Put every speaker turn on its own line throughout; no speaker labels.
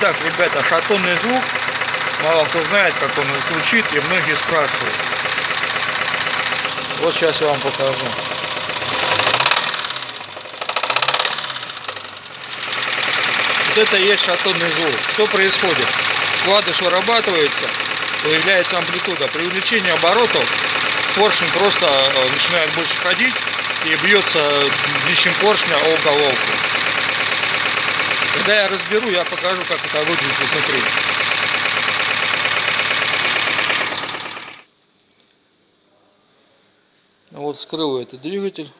Итак, ребята, шатунный звук. Мало кто знает, как он звучит, и многие спрашивают. Вот сейчас я вам покажу. Вот это и есть шатунный звук. Что происходит? Вкладыш вырабатывается, появляется амплитуда. При увеличении оборотов поршень просто начинает больше ходить и бьется днищем поршня о головку. Когда я разберу, я покажу, как это выглядит изнутри. Вот вскрыл этот двигатель,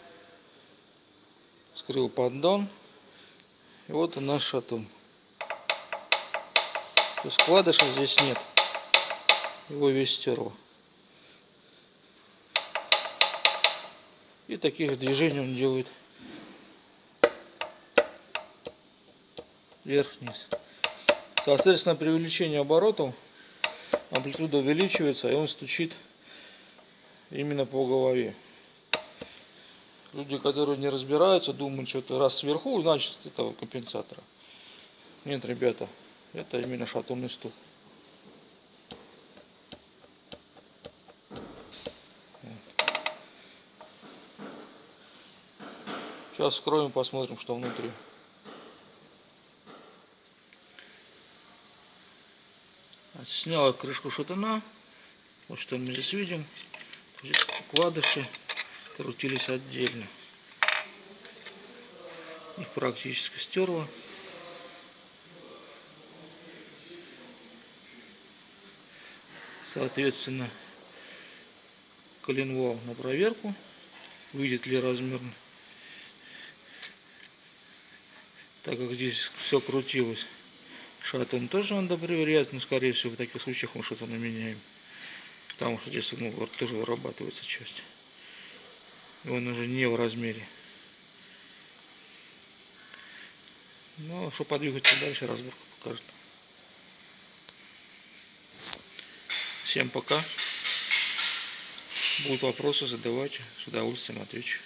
вскрыл поддон, и вот он наш шатун. То есть вкладыша здесь нет, его весь стерло. И таких движений он делает вверх-вниз. Соответственно, при увеличении оборотов амплитуда увеличивается, и он стучит именно по голове. Люди, которые не разбираются, думают, что это раз сверху, значит это компенсатор. Нет, ребята, это именно шатунный стук. Сейчас вскроем, посмотрим, что внутри. Снял крышку шатуна. Вот что мы здесь видим. Здесь вкладыши крутились отдельно. Их практически стерло. Соответственно, коленвал на проверку. Выйдет ли размер. Так как здесь все крутилось. Шатун тоже надо проверять, но скорее всего в таких случаях мы шатуна меняем. Потому что здесь тоже вырабатывается часть. И он уже не в размере. Ну, а что подвигаться дальше, разборка покажет. Всем пока. Будут вопросы, задавайте, с удовольствием отвечу.